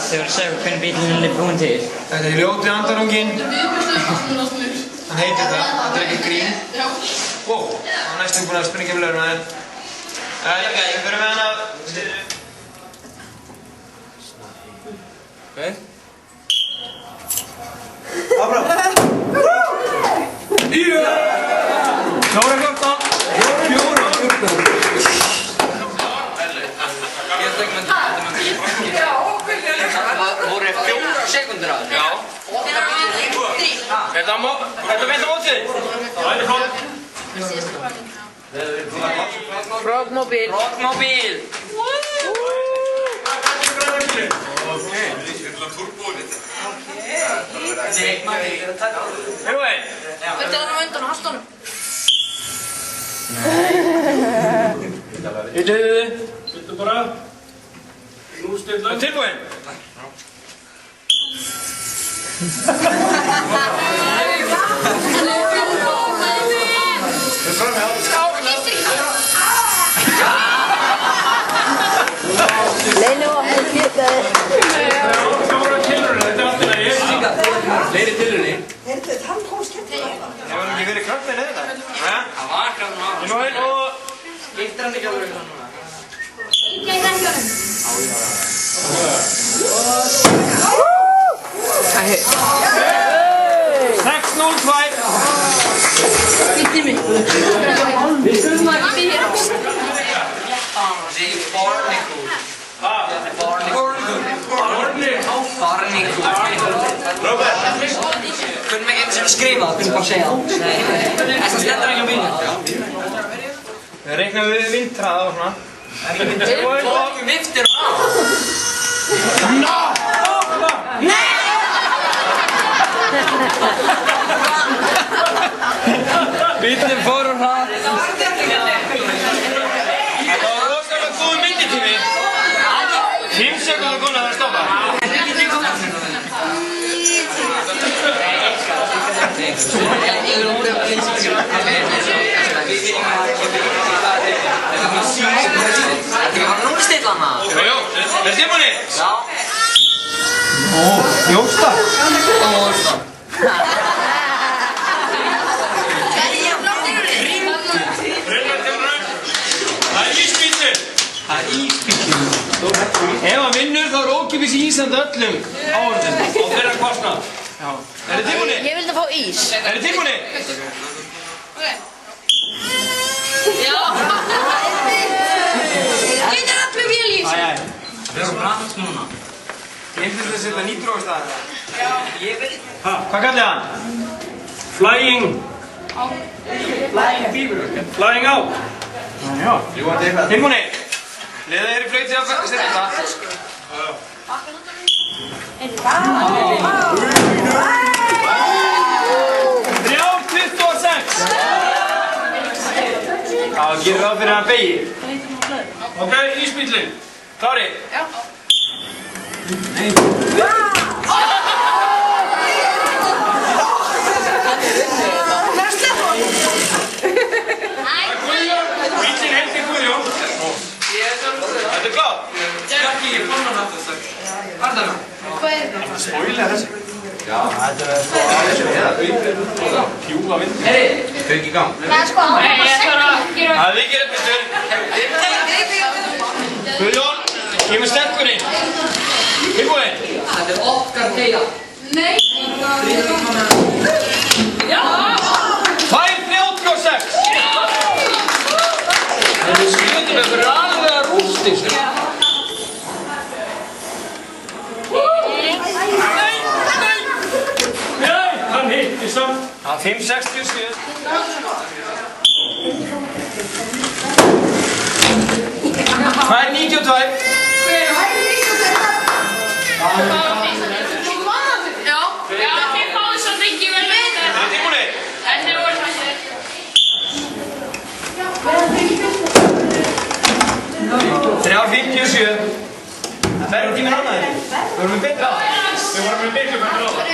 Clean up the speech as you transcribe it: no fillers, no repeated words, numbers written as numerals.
Þau voru að segja hvernig bílinn er búinn til. Þetta er ljóti andarunginn. Hann heitir það, þetta er ekki grín. Wow, hann er næstum búinn að springa um lögurna þér. Við förum með hana. Ok. Áfram. Fjóra 14. Það voru 4 sekúndur að það. Já. Þetta beint á mótið. Rockmobil. Rockmobil. Tilbúin. Þetta er hann á undan og halda honum. Hittiðu þið. Sittu bara. Nú stilla. Tilbúin. Leinu var hann klippaði. Fjóra tilraunir, þetta er allt í lagi. Fleiri tilraunir. Heyrðu, hann kom skemmtilega. Það var ekki verið kraftið þetta. Það var krafn á. Nú einn og... Skiptir hann ekki alveg eitthvað núna? Engja í nægjónum. 6-0-2. Vittir mig. Við skulum að byrja. Það er Barnicle. Barnicle. Robert. Kunnum ekki einu sem skrifa það, kunnum bara segja það. Þess að stendur ekki á bílnum. Við reiknaðum við vindhraða og svona. Og viftir á. Ná! Nei! Bílinn fór úr hrað. Þetta var rosalega góð mynditími. 5 sekúndur konar að stoppa. Ég var núlstill hana. Jú, er tilbúinni? Já. Jósta. Ósta. Það er íspítsur. Ef hann vinnur þá er ókipis ísand öllum áhörðum á þeirra kostnað. Er þið tilbúinni? Ég vildi fá ís. Er þið tilbúinni? Já. Getur allir vel í þessu. Við erum rætt núna. Ég finnst að setja nýtró á staðar. Já. Ég veit. Hvað kallið hann? Flying out. Já. Tilbúinni? Leða þér í flöyti á setja það. 3-26. Já, gerir það fyrir hann begi. Ok, ísbíllinn. Klári? Já. Bíllinn heitir Guðjón. Þetta er klárt. Skakki, ég fann hann aftur strax. Varðar hann? Hvað er þetta? Spoiler þessi. Já, þetta er pjúa vind. Heyri. Þau ekki í gang. Það er sko, hann var bara 6. Það er ekki rétt bestur. Guðjón, kemur sterkur inn. Tilbúin. Þetta er okkar teia. Nei. Já. 5-36. Það er skjöndum með fyrir alveg rústir. Nei, hann hitti samt. Það er 5-67. Það er 92. Já. Já, þið fáið svo mikið vel með þetta. Er þið tilbúinir? Þetta er orðið þessi. 3-57. Það er tíminn annaðir. Við vorum með betra á það. Við vorum með miklu betur á það.